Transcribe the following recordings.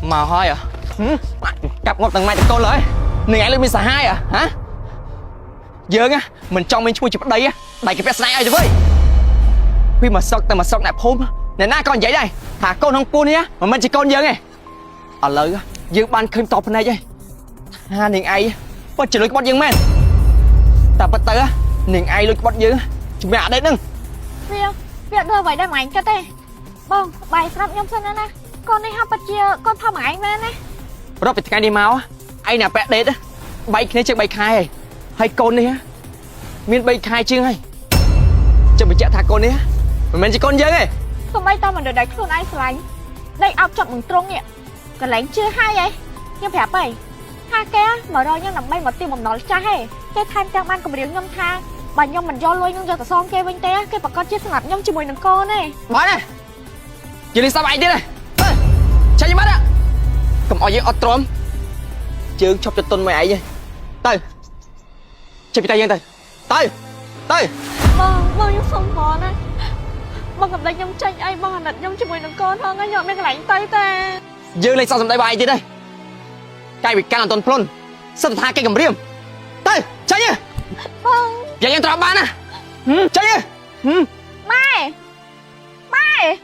mà thôi à cặp ngọc tầng mai tầng conเลยnày anh lên mình xả hai à hả giờ á mình trong mình chui chụp đây á đẩy cái pet này ai rồi với khi mà sọc nạp hôm này na con vậy đây thả con không buôn nhá mà mình chỉ con giờ này ở lời á dương ban khơi tọp này vậy ha này ai có chỉ lối bắt dương men ta bắt tới á này ai lối bắt dương chúng mẹ đấy nưng việc đưa vậy đây mà anh cái tê bông bài sắp nhom sân nè con đi học bắt chia con thao mãi mà nè rồi bị cái đi máu ai nè pet đấy á bay cái chiếc bay khai hay con đi á miền bay khai chưa hay cho mình chạy thả con đi á mình chỉ con dơ này không bay tao mà được đánhខ្លួនai lánh đây áo chọn bằng trung nhỉ còn lánh chưa hai vậy nhưng phải bảy hai cái mở rồi nhưng nằm bay một tim một nó cha hay cái tham trang ban cầm điếu nhâm tha bà nhom mình do lôi nhưng do tao son kê bên té cái bà con chết sạt nhom chỉ mùi nằng con này bỏ này chỉ đi sao bay đi này chạy như mắt á cầm ở dưới ở trộm chứ chọc cho tôn mày ấy vậy tới chạy bị tay dân tới bông nhưng không có này bông gặp đây nhom tranh ai bông hẳn đặt nhom chỉ mùi nằng con hơn ngay nhom đang lánh tay ta dương lên sao cầm tay bay đi đây cái bị căng là tôn plon sao tha cái cầm riêng tới chạy nhá bông giờ dân trộm bán à chạy nhá mai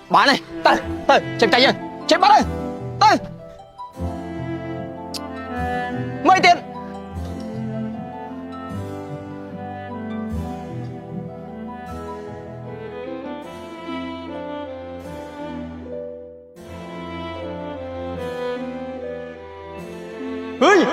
bán này tới chạy tay nhá chạy bắt đây tới mấy tiền ơi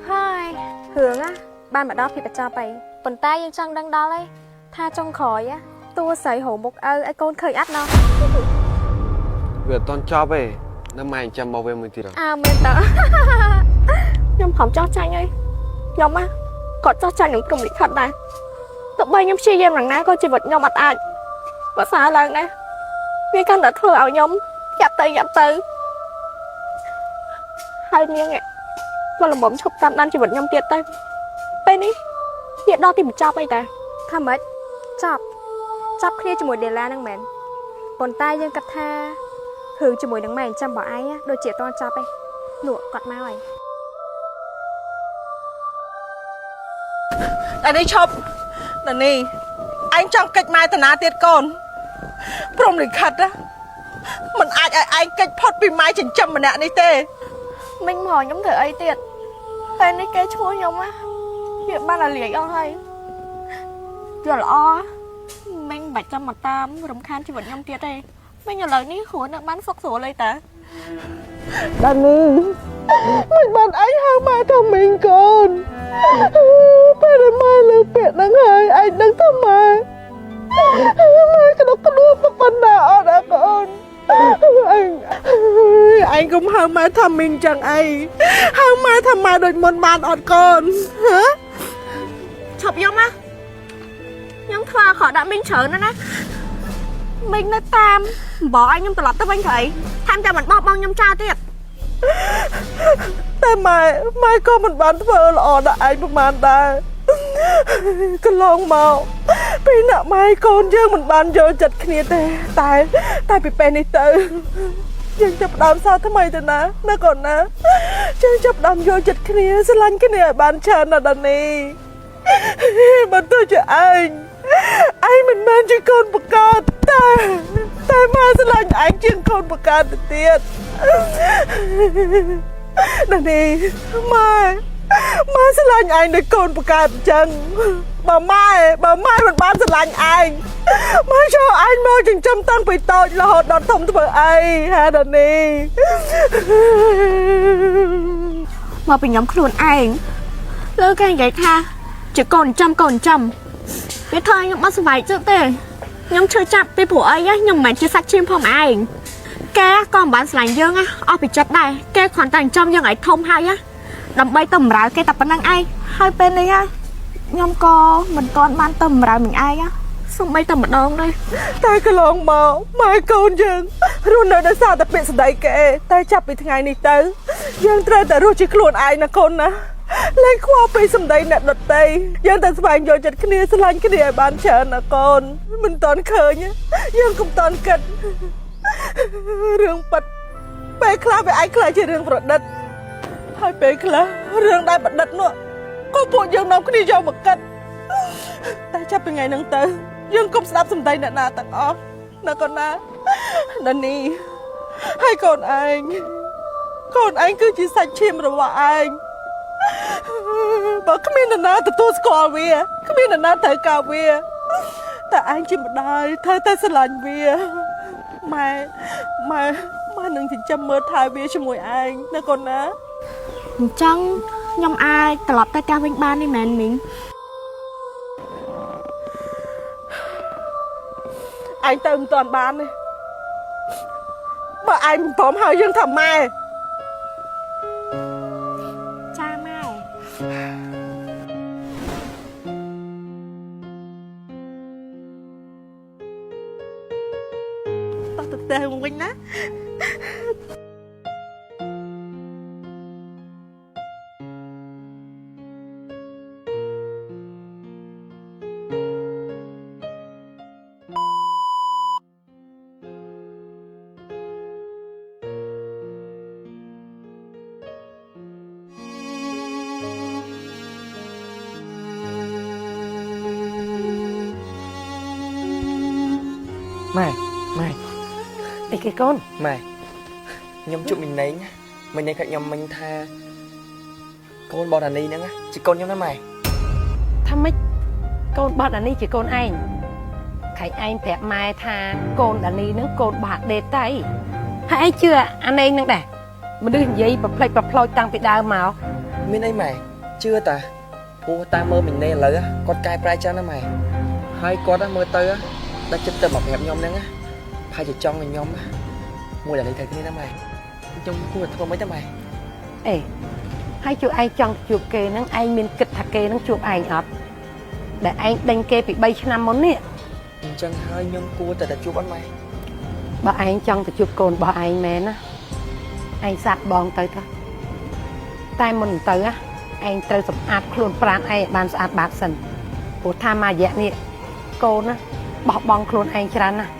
hai hướng á ban mà đó thì phải cho bay phần tayยังจังดังดอเลยถ้าจงขอยáตัวใส่หูมุกไอ้conเคยอัดเนาะ Vừa toàn chop ấy, năm mai chăm bao về 10 tỷ đồng. à mẹ tớ nhom không cho tranh ấy nhom á có cho tranh những công lý thật này tụi bay nhom chia game rằng ná có chỉ vật nhom mặt ai và xa lần nè vì căn đã thừa ảo nhom dập từ hai miếng ấy và làm bấm chụp tạm đan chỉ vật nhom tiệt tay bên ấy hiện đó thì một chop ấy taทำไมchop kia chỉ một đề la năng mến còn tayยังกระทาhướng chỉ mùi đằng mày chăm bỏ ai á đôi chị to chop ấy nụa cọt mau ấy Đây đi chụp Nè nè anh trong kịch mai thằng nào tiết con Prom lịch khật á Mình anh kịch phót bị mai chỉnh châm mà nè đi tê mình mò nhóm thử ấy tiệt tên ấy kế chúa nhóm á việc ba là liệt ông hay rồi là o mình bạch trăm mặt tam rồng khan chỉ vật nhóm tiệt đây mình nhờ lời ní khổ được bán phốc sổ lấy ta Danny Mình bạn anh hàng mai thằng mình con Phải đến mai lưu biệt nắng hơi anh nắng thầm mai Mai cái đó có đua một phần nào đã con Anh cũng hàng mai thầm mình chẳng ai Hàng mai thầm mai đôi một bàn ọt con Hả chụp nhóm á nhóm thoa khỏi đã minh trở nữa nè mình nó tam bỏ anh nhung lọt tới anh thầy tham cho mình bao nhung cha tiệt តែម៉ែក៏មិនបានធ្វើល្អដល់ឯងប្រហែលដែរកន្លងមកពេលអ្នកម៉ែកូនយើងមិនបានយល់ចិត្តគ្នាទេតែពីពេលនេះទៅយើងចាប់ផ្ដើមសារថ្មីទៅណាកូនណាយើងចាប់ផ្ដើមយល់ចិត្តគ្នាស្រឡាញ់គ្នាឲ្យបានច្រើនណាស់ដល់នេះបើទោះជាឯងមិនមែនជាកូនប្រកាសតែម៉ែស្រឡាញ់ឯងជាងកូនប្រកាសទៅទៀតដល់នេះម៉ែស្រឡាញ់ឯងដូចកូនប្រកាសអញ្ចឹងបើម៉ែមិនបានស្រឡាញ់ឯងម៉ែចូលឯងមកចិញ្ចឹមតាំងពីតូចរហូតដល់ធំធ្វើអីហេដល់នេះមកពីខ្ញុំខ្លួនឯងលើគេនិយាយថាជាកូនចំវាធ្វើខ្ញុំអត់សុវ័យជឹកទេខ្ញុំឈឺចាប់ពីព្រោះអីខ្ញុំមិនមែនជាសាច់ឈាមផងឯងគេក៏មិនបានស្រឡាញ់យើងអស់ពីចិត្តដែរគេគ្រាន់តែចំយើងឲ្យធំហើយដើម្បីទៅបម្រើគេតែប៉ុណ្្នឹងឯងហើយពេលនេះខ្ញុំក៏មិនទាន់បានទៅបម្រើមិញឯងសូម្បីតែម្ដងដែរតែកន្លងមកម៉ែកូនយើងរស់នៅដោយសារតែពាក្យសម្ដីគេតែចាប់ពីថ្ងៃនេះទៅយើងត្រូវតែរស់ជាខ្លួនឯងណាកូនណាលែងខ្វល់ពីសម្ដីអ្នកដទៃយើងតែស្វែងយល់ចិត្តគ្នាស្រឡាញ់គ្នាឲ្យបានច្រើនណាកូនមិនតាន់ឃើញយើងកុំតាន់គិតរឿងប៉ិតពេលខ្លះវាអាចខ្លាចជារឿងប្រឌិតហើយពេលខ្លះរឿងដែលប្រឌិតនោះក៏ពួកយើងនាំគ្នាយកមកគិតតែចាប់ពីថ្ងៃហ្នឹងទៅយើងកុំស្ដាប់សម្ដីអ្នកណាទាំងអស់ណាកូនណាដល់នេះហើយកូនឯងគឺជាសាច់ឈាមរបស់ឯងបើគ្មាននរណាទទួលស្គាល់វាគ្មាននរណាត្រូវការវាតែឯងជាម្ដាយត្រូវតែស្រឡាញ់វាម៉ែនឹងចិញ្ចឹមមើលថែវាជាមួយឯងណាកូនណាអញ្ចឹងខ្ញុំអាចត្រឡប់ទៅផ្ទះវិញបានទេមែនមីងឯងទៅមិនទាន់បានទេបើឯងមិនព្រមហៅយើងថាម៉ែចាម៉ែតោះទៅផ្ទះវិញណាម៉ែអីគេកូនម៉ែខ្ញុំជួបមិញណេងខាត់ខ្ញុំមិញថាកូនបតអានីហ្នឹងជាកូនខ្ញុំណាម៉ែថាម៉េចកូនបតអានីជាកូនឯងខៃឯងប្រាប់ម៉ែថាកូនអានីហ្នឹងកូនបាក់ដេតតៃហើយឯងជឿអានេះហ្នឹងដែរមនុស្សនិយាយប្រភ្លេចប្រផ្លោចតាំងពីដើមមកមានអីម៉ែជឿតាព្រោះតាមមើលមិញណេឥឡូវគាត់កែប្រែចឹងណាម៉ែហើយគាត់មើលទៅដល់ចិត្តទៅមកប្រាប់ខ្ញុំហ្នឹងហើយជាចង់ឲ្យខ្ញុំមួយដល់នេះទៅគ្នាណាម៉ែខ្ញុំគួរធ្វើមិនទេម៉ែអេហើយជួឯងចង់ជួបគេហ្នឹងឯងមានគិតថាគេហ្នឹងជួបឯងអត់ដែលឯងដេញគេពី3ឆ្នាំមុននេះអញ្ចឹងហើយខ្ញុំគួរតែជួបអត់ម៉ែបើឯងចង់ទៅជួបកូនរបស់ឯងមែនណាឯងសាក់បងទៅតែមុនទៅឯងត្រូវសម្អាតខ្លួនប្រាណឯងឲ្យបានស្អាតបាតសិនព្រោះថាមួយរយៈនេះកូនណាបោះបង់ខ្លួនឯងច្រើនណាស់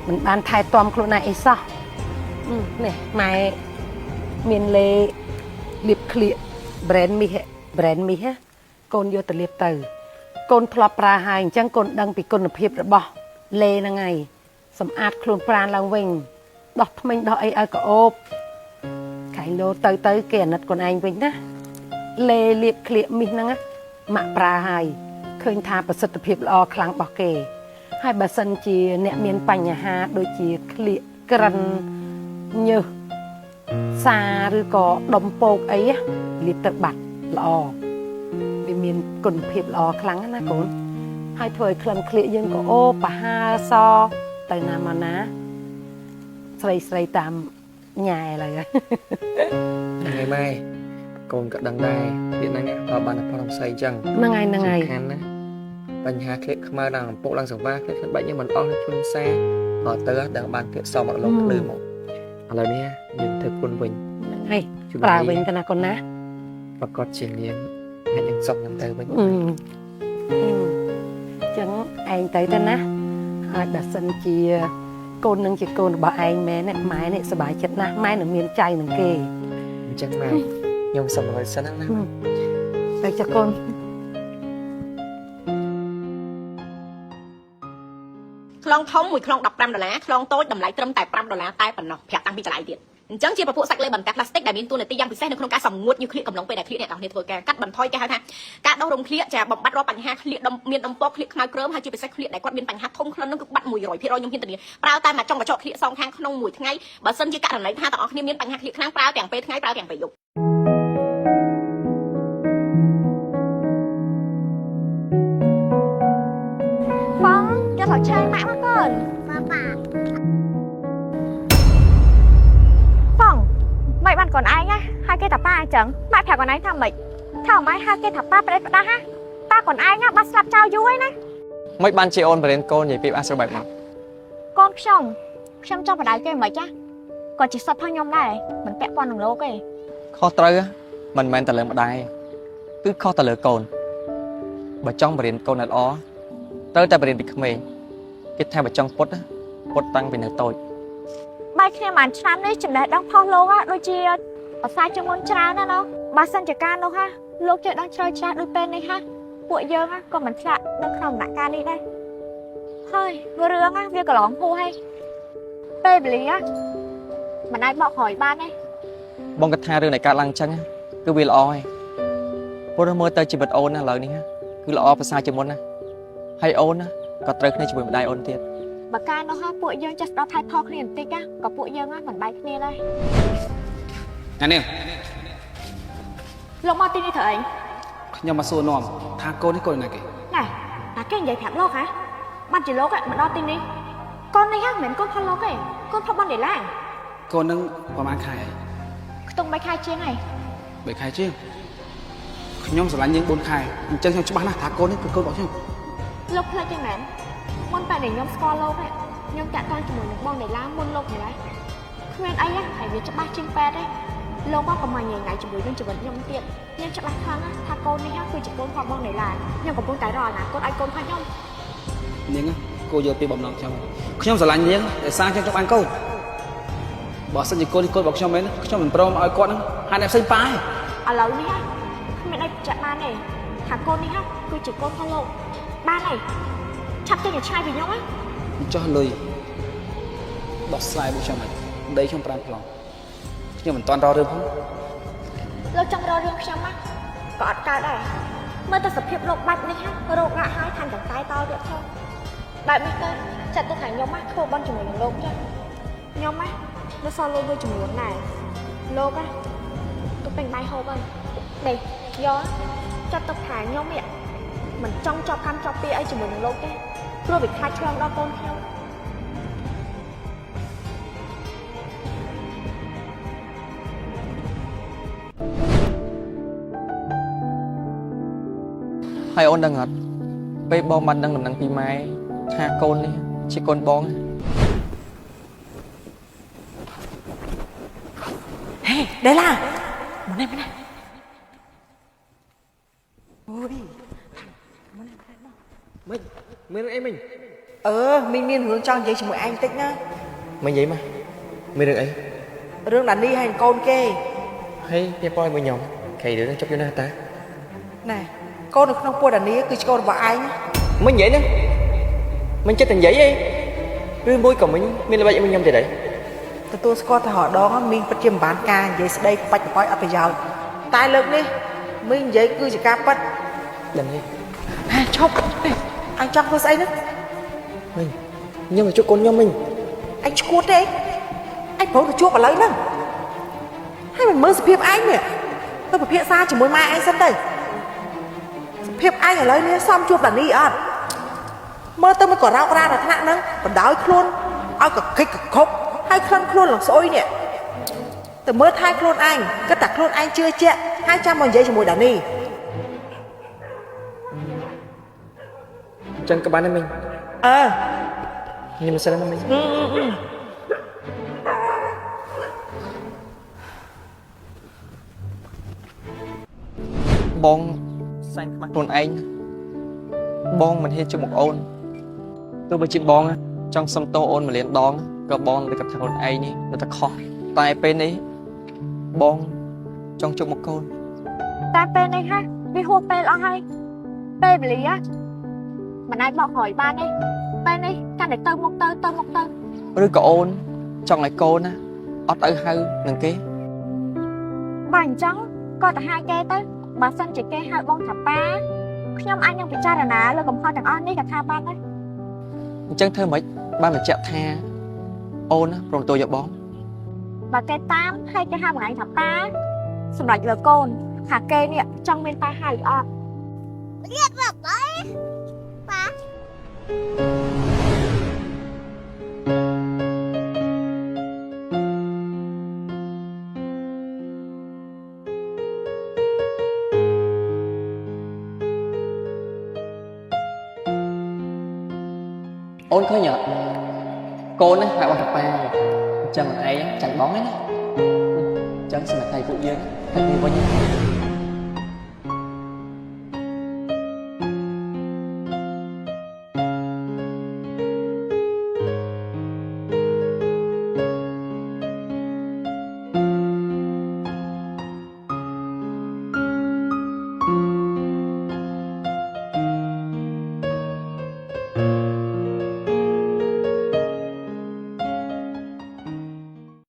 មិនបានថែទាំខ្លួនឯងអីសោះនេះម៉ែមានលេលាបក្លៀក brand មីសកូនយកទៅលាបទៅកូនធ្លាប់ប្រើហើយអញ្ចឹងកូនដឹងពីគុណភាពរបស់លេហ្នឹងហើយសម្អាតខ្លួនប្រាណឡើងវិញដោះថ្មិញដោះអីឲ្យក្អូបខែងលោទៅគេអាណិតខ្លួនឯងវិញណាលេលាបក្លៀកមីសហ្នឹងម៉ាក់ប្រើហើយឃើញថាប្រសិទ្ធភាពល្អខ្លាំងរបស់គេហើយបើសិនជាអ្នកមានបញ្ហាដូចជាក្លៀកក្រិនញើសសាឬក៏ដុំពោកអីលាបទៅបាត់ល្អវាមានគុណភាពល្អខ្លាំងណាកូនហើយធ្វើឲ្យក្លិនក្លៀកយើងក៏អូប្រហើរសទៅណាមកណាស្រីតាមញ៉ែឡើយហ្នឹងហើយម៉ែកូនក៏ដឹងដែរវាហ្នឹងបើបានតែប្រំស្អីអញ្ចឹងហ្នឹងហើយខានណា បញ្ហាคลิกខ្មៅដល់កំពុកឡើងសង្វារคลิกបាច់នេះមិនអស់នៅខ្លួនសាអត់ទៅដល់បានទៀតសមមកលោកភ្លឺមកឥឡូវនេះយើងធ្វើគុណវិញ ហើយប្រើវិញទៅណាកូនណា ប្រកាសជានាងអាចនឹងសុខនឹងទៅវិញ ចឹងឯងទៅទៅណាហើយបើសិនជាកូននឹងជាកូនរបស់ឯងមែនម៉ែនេះសប្បាយចិត្តណាស់ម៉ែនឹងមានចៃនឹងគេ អញ្ចឹងម៉ែខ្ញុំសុំឲ្យសិនណា ទៅចាកូន ខ្លងធំមួយខ្លង$15ខ្លងតូចតម្លៃត្រឹមតែ$5តែប៉ុណ្ណោះប្រាប់តាំងពីចម្លៃទៀតអញ្ចឹងជាប្រភពសាច់លេបន្ទះផ្លាស្ទិកដែលមានតួនាទីយ៉ាងពិសេសនៅក្នុងការសម្ងួតញើសក្លៀកកំឡុងពេលដែលក្លៀកអ្នកនរគ្នាធ្វើការកាត់បន្ថយគេហៅថាការដុសរំក្លៀកចាបំបត្តិរាល់បញ្ហាក្លៀកមានដំពកក្លៀកខ្មៅគ្រើមហើយជាពិសេសក្លៀកដែលគាត់មានបញ្ហាធំក្លិននឹងគឺបាត់100%ខ្ញុំហ៊ានធានាប្រើតែមកចុងកញ្ចក់ក្លៀកសងខាងក្នុងមួយថ្ងៃបើសិនជាករណីថាទាំងអស់គ្នាមានបញ្ហាក្លៀកខ្លាំងប្រើទាំងពេលថ្ងៃប្រើទាំងពេលយប់ Phong, cho thằng trai mãi quá con. Phong, mày bạn còn ai nhá? Hai cây thập ba ai chẳng? Mày phải còn ai thằng mày? Thảo mày hai cây thập ba phải đây ha? Ta còn ai nhá? Bắt slap trao vui nè. មិនបានជាអូនបរិញ្ញាកូននិយាយពីអាស្រ័យបែបមក Con xong cho vào đáy cây mày chắc. Còn chỉ sắp thôi nhom này, mình vẽ con đằng lô kì. ខុសត្រូវមិនមែនតែលើម្ដាយគឺខុសតែលើកូនបើចង់បរិញ្ញាកូនឲ្យល្អត្រូវតែបរិញ្ញាពីក្មេងគេថាបើចង់ពុតតាំងពីនៅតូច Bài kia màn chám đấy chừng đấy đang phong lô á, đôi chi ở xa cho môn trà nữa nó. Bà sân chả can đâu ha, lúc chơi đang chơi trà đôi bên đây ha. Bụi dơ á, còn mình chạ đang không nạ can đi đây. Thôi, vừa rương á, việc cả lóng hô hay. Bê bởi lý á, mà ai bỏ hỏi ban đây. បងគិតថារឿងនៃការឡើងចឹងគឺវាល្អហើយព្រោះមើលទៅជីវិតអូនណាឥឡូវនេះគឺល្អប្រសើរជាងមុនណាហើយអូនណាក៏ត្រូវគ្នាជាមួយម្ដាយអូនទៀត Bà can đâu ha, bụi dơ chắc đó thay thọc liền tích á. Có bụi dơ á, mình bay kia đây. អានេះ Lông mau tin đi thở anh. ខ្ញុំមកសួរនាំថាកូននេះកូនណាគេ Này, là cái vậy phép lô hả? Bạn chỉ lô ạ, mà đo tin đi. Con này ha, mình con phong lô kì. Con phong bọn để làm. កូននឹងប្រហែលខែ Tung bay khai chiên này. 3ខែជាងខ្ញុំស្រឡាញ់យើង4ខែអញ្ចឹងខ្ញុំច្បាស់ណាស់ថាកូននេះគឺកូនរបស់ខ្ញុំ Lục lại cho mẹ. Môn bài để nhóm score lô đấy. Nhóm cả toàn chỉ muốn được bong để làm môn lục này đấy. Khuyên ấy á, phải viết cho ba trên pad đấy. Lô có còn mà ngày ngày chỉ muốn nhưng chỉ vấn nhóm tiện. Nhưng chắc là thằng á, thà con này ha, cứ chỉ con họ bong để làm. Nhưng còn con cái rồi là con ai con phải không? នាងគួរយកពីបំណងខ្ញុំស្រឡាញ់នាងតែសារខ្ញុំចង់បានកូនបើសិនជាកូននេះកូនរបស់ខ្ញុំមែនខ្ញុំមិនព្រមឲ្យគាត់នឹងហាត់អ្នកផ្សេងប៉ាឯង À lâu đi ha. Mẹ đây chạy ba này. Thà con đi ha, cứ chỉ con phong lô. Ba này. Chặt tên nhà trai với nhau á. ចុះលុយដោះស្រាយរបស់ខ្ញុំឯងដីខ្ញុំ5ប្លង់ខ្ញុំមិនតាន់រករឿងផង Lâu trong đó rương xem á. Có ọt cao đây. Mới ta sập hiệp lục bạch này ha. Rộn ngạ hai thành chẳng tay to được không? Bạn mấy tên. Chặt tôi thành nhóm á. Khô băng chùm mình lộn chứ. Nhóm á. Nó so lô với chùm muốn này. Lô á. Tôi tình bay hô vâng. Này. Gió á. Cho tôi thả nhóm miệng. Mình trong cho khăn cho pi ấy chùm mình lộn chứ. Rồi bị khai trương đo con theo. ហើយអូនដឹងអត់ពេលបងបានដឹងដំណឹងពីម៉ែថាកូននេះជាកូនបង Hey, đây là bên này. Ôi, មានអីមិញ mình miên hướng cho vậy chỉ một anh tích nhá. មិននិយាយមកមានរឿងអី Rương đàn đi hay con kê. ហើយពីប៉យមួយខ្ញុំខេរឿងនឹងចប់យូរណាស់តា Này, con được không qua đàn đi cứ con vào anh. មិននិយាយណាមិនចិត្តតែនិយាយអីឬមួយក៏មិញមានល្បិចឲ្យខ្ញុំទៀតអី Tôi có thể hỏi đó mình phát triển bán ca vậy đây bạch bói ở bây giờ. Tai lực đi. Mình vậy cứ chỉ ca bắt. ដឹងទេ À, chọc. Anh chọc với anh đó. មិញខ្ញុំមកជួបកូនខ្ញុំមិញ Anh chuột đấy. Anh bố được chuột vào lấy lắm. Hay mình mơ sự phiếp anh nè. Tôi phải phiếp xa chỉ muốn mai anh sân đây. Phiếp anh ở lấy nè xong chuột đàn đi ạ. Mơ tôi mới có rau ra là thằng nâng. Còn đói luôn. Ôi cả kích cả khóc. Hai khăn luôn là xôi nè. Từ mới thay luôn anh. Cái tạc luôn anh chưa chạy. 200 nghìn giấy cho mùi đàn đi. ចឹងក៏បានដែរមិញញ៉ាំមិនសិនណាមិញបងសែងខ្មាស់ខ្លួនឯងបងមិនហ៊ានជុំមកអូនទោះបីជាបងចង់សុំទោសអូន1លានដងក៏បងទៅกับខ្លួនឯងនេះនៅតែខុសតែពេលនេះបងចង់ជុំមកកូន តែពេលនេះហ่ะវាហួសពេលអស់ហើយពេលវេលាមិនអាចបកក្រោយបានទេពេលនេះកាន់តែទៅមុខទៅឬក៏អូនចង់ឲ្យកូនណាអត់ទៅហៅនឹងគេ បើអញ្ចឹងក៏ទៅហៅគេទៅបើសិនជាគេហៅបងថាប៉ាខ្ញុំអាចនឹងពិចារណាលើកំហុសទាំងអស់នេះក៏ថាបានដែរ អញ្ចឹងធ្វើម៉េចបានបញ្ជាក់ថាអូនណាព្រមទទួលយកបង បើគេតាមហើយគេហៅមួយឯងថាប៉ាសម្រាប់លើកូនថាគេនេះចង់មានប៉ាហៅអត់ អូនឃើញអត់កូនណាហៅបងថាប៉ាអញ្ចឹងឯងចាំបងណាអញ្ចឹងសម្រាប់តែពួកយើងតែពីវិញ